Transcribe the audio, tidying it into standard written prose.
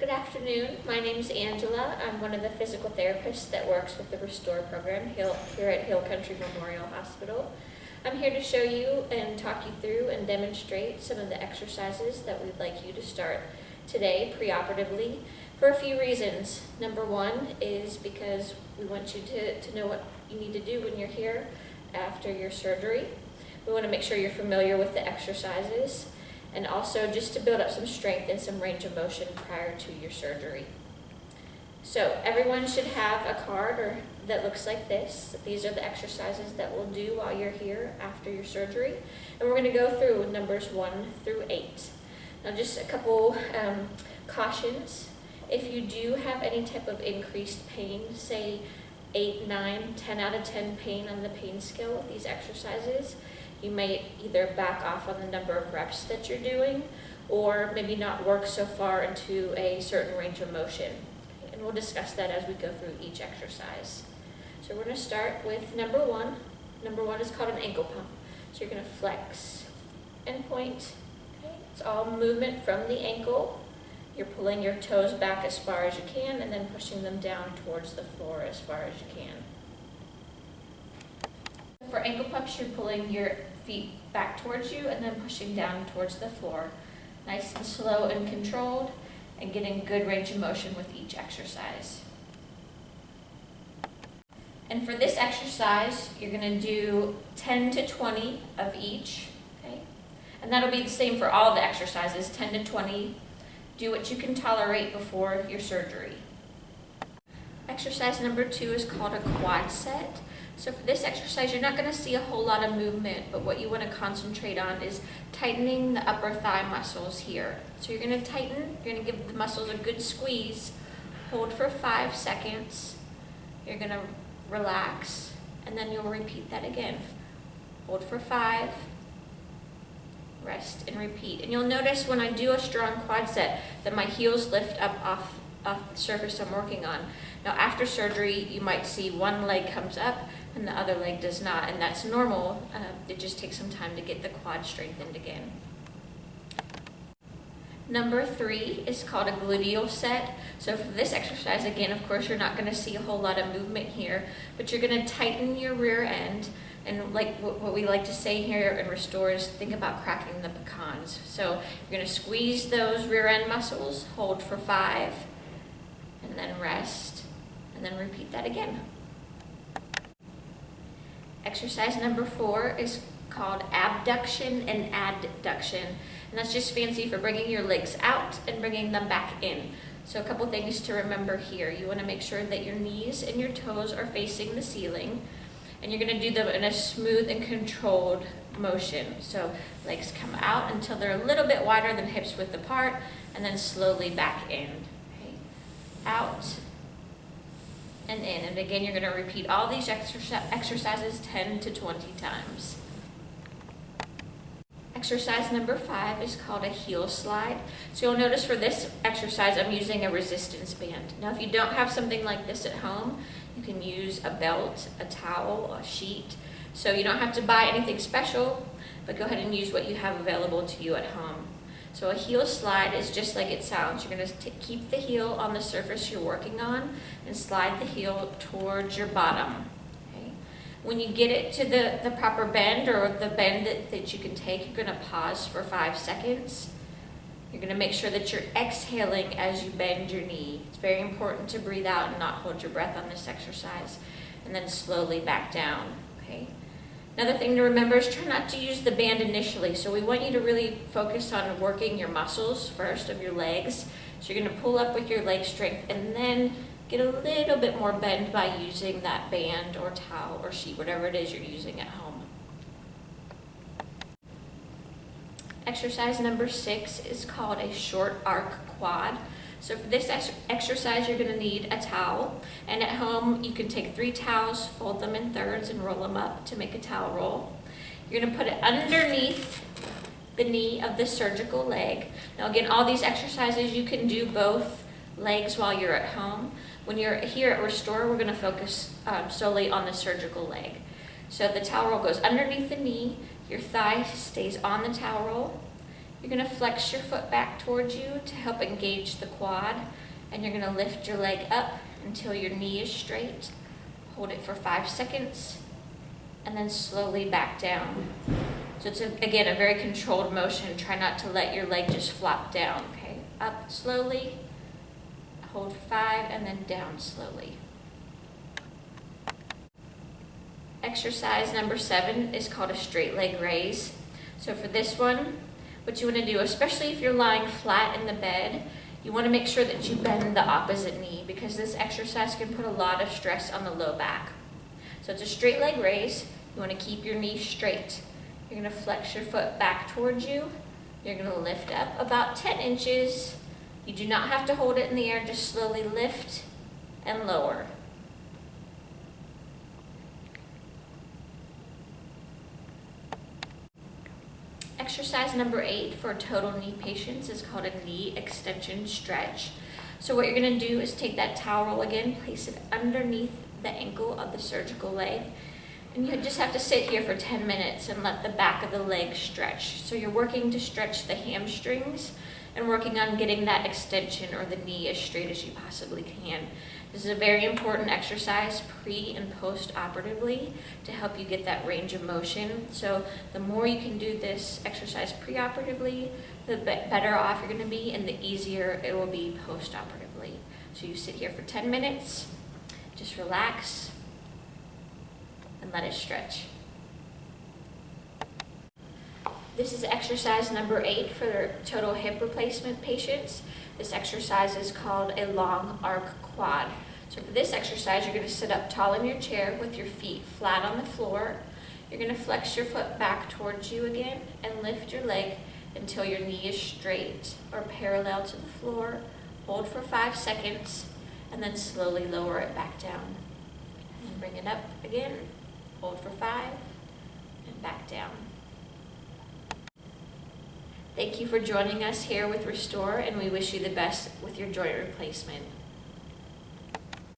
Good afternoon. My name is Angela. I'm one of the physical therapists that works with the Restore program here at Hill Country Memorial Hospital. I'm here to show you and talk you through and demonstrate some of the exercises that we'd like you to start today preoperatively for a few reasons. Number one is because we want you to know what you need to do when you're here after your surgery. We want to make sure you're familiar with the exercises, and also just to build up some strength and some range of motion prior to your surgery. So everyone should have a card that looks like this. These are the exercises that we'll do while you're here after your surgery. And we're going to go through numbers 1 through 8. Now just a couple cautions. If you do have any type of increased pain, say 8, 9, 10 out of 10 pain on the pain scale with these exercises, you may either back off on the number of reps that you're doing or maybe not work so far into a certain range of motion. And we'll discuss that as we go through each exercise. So we're going to start with number 1. Number 1 is called an ankle pump. So you're going to flex and point. Okay. It's all movement from the ankle. You're pulling your toes back as far as you can and then pushing them down towards the floor as far as you can. For ankle pumps, you're pulling your feet back towards you and then pushing down towards the floor. Nice and slow and controlled, and getting good range of motion with each exercise. And for this exercise, you're going to do 10 to 20 of each. Okay? And that'll be the same for all the exercises, 10 to 20. Do what you can tolerate before your surgery. Exercise number 2 is called a quad set. So for this exercise, you're not going to see a whole lot of movement, but what you want to concentrate on is tightening the upper thigh muscles here. So you're going to tighten, you're going to give the muscles a good squeeze, hold for 5 seconds, you're going to relax, and then you'll repeat that again. Hold for 5, rest and repeat. And you'll notice when I do a strong quad set that my heels lift up off the surface I'm working on. Now after surgery, you might see one leg comes up and the other leg does not, and that's normal. It just takes some time to get the quad strengthened again. Number 3 is called a gluteal set. So for this exercise, again, of course, you're not going to see a whole lot of movement here, but you're going to tighten your rear end. And like what we like to say here in Restore is think about cracking the pecans. So you're going to squeeze those rear end muscles, hold for 5, and then rest, and then repeat that again. Exercise number 4 is called abduction and adduction, and that's just fancy for bringing your legs out and bringing them back in. So a couple things to remember here. You want to make sure that your knees and your toes are facing the ceiling, and you're going to do them in a smooth and controlled motion. So legs come out until they're a little bit wider than hips width apart, and then slowly back in. Okay. Out and in. And again, you're going to repeat all these exercises 10 to 20 times. Exercise number 5 is called a heel slide. So you'll notice for this exercise, I'm using a resistance band. Now, if you don't have something like this at home, you can use a belt, a towel, a sheet. So you don't have to buy anything special, but go ahead and use what you have available to you at home. So a heel slide is just like it sounds. You're going to keep the heel on the surface you're working on and slide the heel towards your bottom. Okay? When you get it to the proper bend, or the bend that you can take, you're going to pause for 5 seconds. You're going to make sure that you're exhaling as you bend your knee. It's very important to breathe out and not hold your breath on this exercise, and then slowly back down. Okay? Another thing to remember is try not to use the band initially. So we want you to really focus on working your muscles first of your legs. So you're going to pull up with your leg strength and then get a little bit more bend by using that band or towel or sheet, whatever it is you're using at home. Exercise number 6 is called a short arc quad. So for this exercise, you're going to need a towel. And at home, you can take 3 towels, fold them in thirds, and roll them up to make a towel roll. You're going to put it underneath the knee of the surgical leg. Now again, all these exercises, you can do both legs while you're at home. When you're here at Restore, we're going to focus solely on the surgical leg. So the towel roll goes underneath the knee, your thigh stays on the towel roll, You're going to flex your foot back towards you to help engage the quad, and you're going to lift your leg up until your knee is straight. Hold it for 5 seconds, and then slowly back down. So it's, again, a very controlled motion. Try not to let your leg just flop down, okay? Up slowly, hold for 5, and then down slowly. Exercise number 7 is called a straight leg raise. So for this one, what you want to do, especially if you're lying flat in the bed, you want to make sure that you bend the opposite knee, because this exercise can put a lot of stress on the low back. So it's a straight leg raise. You want to keep your knee straight. You're going to flex your foot back towards you. You're going to lift up about 10 inches. You do not have to hold it in the air, just slowly lift and lower. Exercise number 8 for total knee patients is called a knee extension stretch. So what you're going to do is take that towel roll again, place it underneath the ankle of the surgical leg, and you just have to sit here for 10 minutes and let the back of the leg stretch. So you're working to stretch the hamstrings and working on getting that extension or the knee as straight as you possibly can. This is a very important exercise pre and post-operatively to help you get that range of motion. So the more you can do this exercise pre-operatively, the better off you're going to be, and the easier it will be post-operatively. So you sit here for 10 minutes, just relax, and let it stretch. This is exercise number 8 for total hip replacement patients. This exercise is called a long arc quad. So for this exercise, you're going to sit up tall in your chair with your feet flat on the floor. You're going to flex your foot back towards you again and lift your leg until your knee is straight or parallel to the floor. Hold for 5 seconds and then slowly lower it back down. And bring it up again. Hold for 5 and back down. Thank you for joining us here with Restore, and we wish you the best with your joint replacement.